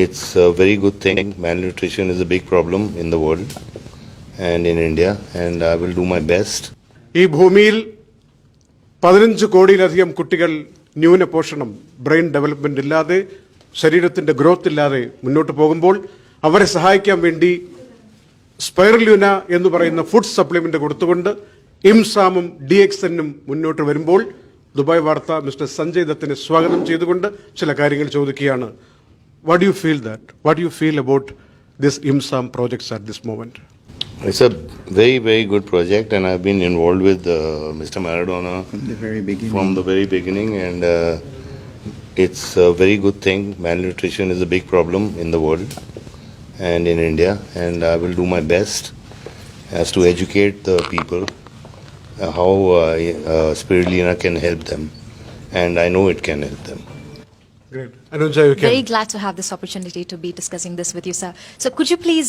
it's a very good thing. Malnutrition is a big problem in the world and in India, and I will do my best. ഈ ഭൂമിയിൽ 15 കോടിയിലധികം കുട്ടികൾ ന്യൂനപോഷണം, brain development ഇല്ലാതെ, ശരീരത്തിന്റെ growth ഇല്ലാതെ മുന്നോട്ട് പോകുമ്പോൾ അവരെ സഹായിക്കാൻ വേണ്ടി സ്പൈറുലിന എന്ന് പറയുന്ന ഫുഡ് സപ്ലിമെന്റ് കൊടുത്തുകൊണ്ട് ഇംസാമും DXNനും മുന്നോട്ട് വരുമ്പോൾ ദുബായ് വാർത്ത മിസ്റ്റർ സഞ്ജയ് ദത്തിനെ സ്വാഗതം ചെയ്തുകൊണ്ട് ചില കാര്യങ്ങൾ ചോദിക്കുകയാണ്. What do you feel that? What do you feel about this IMSAM projects at this moment? It's a very, very good project, and I've been involved with Mr. Maradona from the very beginning, and it's a very good thing. Malnutrition is a big problem in the world and in India, and I will do my best as to educate the people how Spirulina can help them, and I know it can help them. Great. Anuja, you can. Very glad to have this opportunity to be discussing this with you, sir. So could you please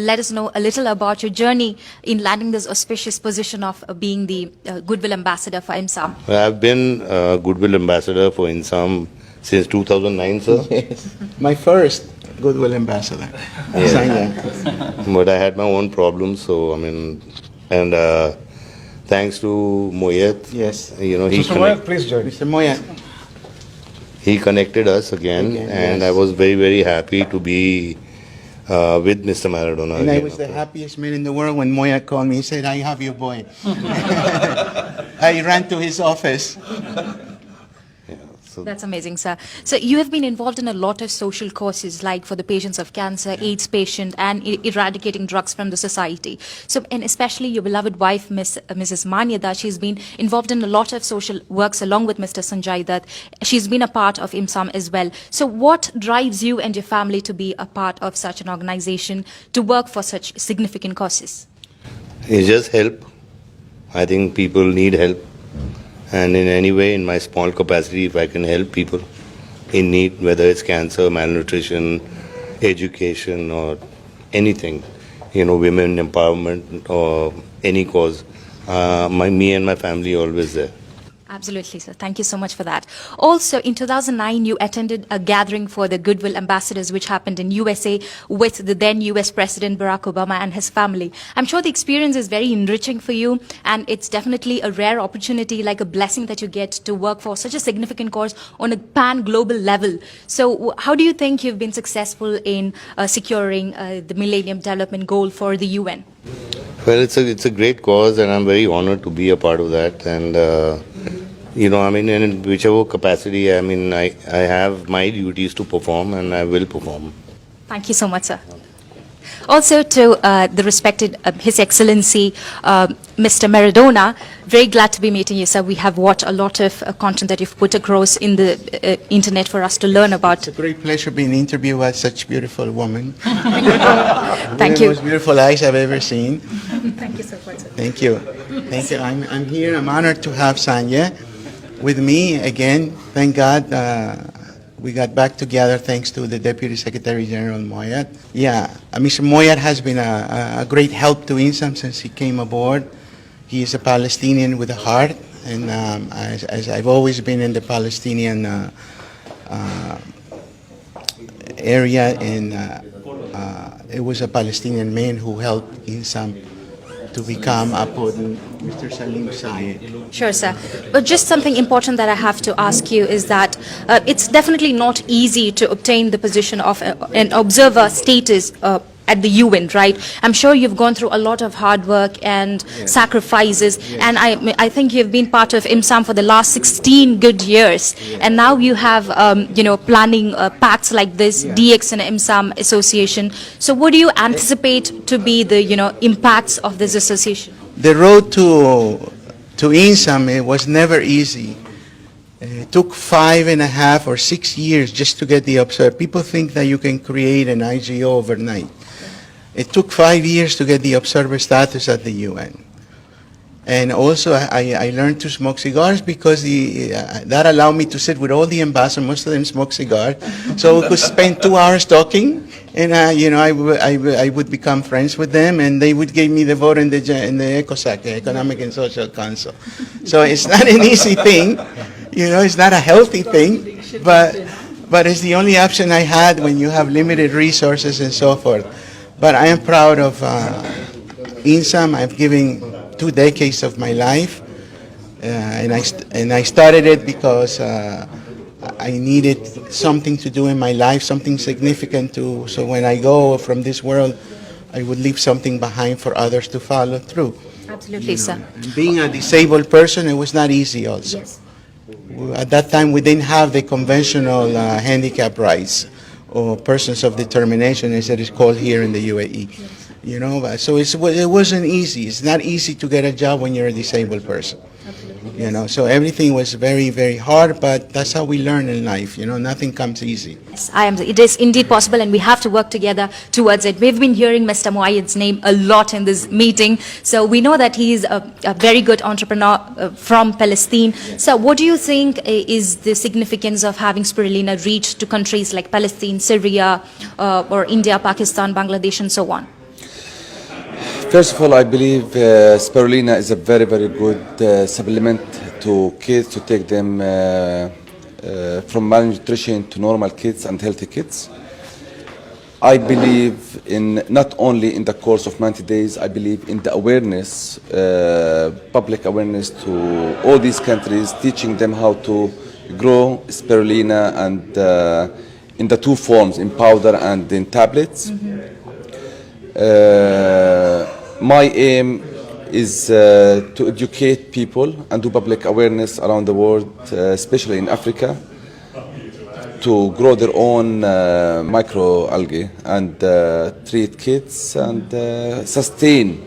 let us know a little about your journey in landing this auspicious position of being the Goodwill Ambassador for IMSAM? I've been Goodwill Ambassador for IMSAM since 2009, sir. Yes. My first Goodwill Ambassador. Yeah. But I had my own problems, so I mean, and thanks to Moyet, Yes. Mr. Moyet, please join. Mr. Moyet. he connected us again, and yes. I was very, very happy to be with Mr. Maradona. And I again, was the happiest man in the world when Moyet called me. He said, I have your boy. I ran to his office. So That's amazing, sir. So you have been involved in a lot of social causes, like for the patients of cancer, AIDS patient, and eradicating drugs from the society. So, and especially your beloved wife, Mrs. Manyada, she's been involved in a lot of social works along with Mr. Sanjay Dutt. She's been a part of IMSAM as well. So what drives you and your family to be a part of such an organization, to work for such significant causes? it's just help. I think people need help. And in any way, in my small capacity, if I can help people in need, whether it's cancer, malnutrition, education, or anything, women empowerment or any cause, me and my family are always there. Absolutely, sir. Thank you so much for that. Also, in 2009, you attended a gathering for the Goodwill Ambassadors, which happened in USA with the then US President Barack Obama and his family. I'm sure the experience is very enriching for you, and it's definitely a rare opportunity, like a blessing that you get to work for such a significant cause on a pan-global level. So how do you think you've been successful in securing the Millennium Development Goal for the UN? Well, it's a great cause, and I'm very honored to be a part of that. And in whichever capacity, I have my duties to perform, and I will perform. Thank you so much, sir. Also to the respected His Excellency Mr. Maradona, very glad to be meeting you, sir. We have watched a lot of content that you've put across in the internet for us to learn about. It's a great pleasure being interviewed by such beautiful woman. Thank The you. most beautiful eyes I've ever seen. Thank you so much, sir. Thank you. Thank you. I'm here. I'm honored to have Sanya with me again. Thank God we got back together thanks to the Deputy Secretary General Moyet. Yeah, Mr. Moyet has been a great help to IMSAM since he came aboard. He is a Palestinian with a heart, and as I've always been in the Palestinian area, and it was a Palestinian man who helped IMSAM to become upon Mr. Salim Sayed. Sure, sir. But just something important that I have to ask you is that it's definitely not easy to obtain the position of an observer status at the UN, right? I'm sure you've gone through a lot of hard work and sacrifices, and I think you've been part of IMSAM for the last 16 good years, and now you have, planning pacts like this, DXN IMSAM association. So what do you anticipate to be the, impacts of this association? The road to IMSAM was never easy. It took 5.5 or 6 years just to get the observer. People think that you can create an IGO overnight. It took 5 years to get the observer status at the UN. And also, I learned to smoke cigars because that allowed me to sit with all the ambassadors. Most of them smoke cigars. So we could spend 2 hours talking, and I would become friends with them, and they would give me the vote in the ECOSOC, the Economic and Social Council. So it's not an easy thing. It's not a healthy thing, but it's the only option I had when you have limited resources and so forth. But I am proud of INSAM. I've given 2 decades of my life, and I started it because I needed something to do in my life, something significant to. So when I go from this world, I would leave something behind for others to follow through. Absolutely, sir. And being a disabled person, it was not easy also. Yes. At that time, we didn't have the conventional handicap rights or persons of determination, as it is called here in the UAE. You know, so it wasn't easy. It's not easy to get a job when you're a disabled person. You know, so everything was very, very hard, but that's how we learn in life. You know, nothing comes easy. Yes, it is indeed possible, and we have to work together towards it. We've been hearing Mr. Muayyid's name a lot in this meeting, so we know that he is a very good entrepreneur from Palestine. So what do you think is the significance of having Spirulina reach to countries like Palestine, Syria, or India, Pakistan, Bangladesh, and so on? First of all, I believe Spirulina is a very, very good supplement to kids to take them from malnutrition to normal kids and healthy kids. I believe in not only in the course of 90 days, I believe in the awareness, public awareness to all these countries, teaching them how to grow Spirulina and in the 2 forms, in powder and in tablets. My aim is to educate people and do public awareness around the world, especially in Africa, to grow their own microalgae and treat kids and sustain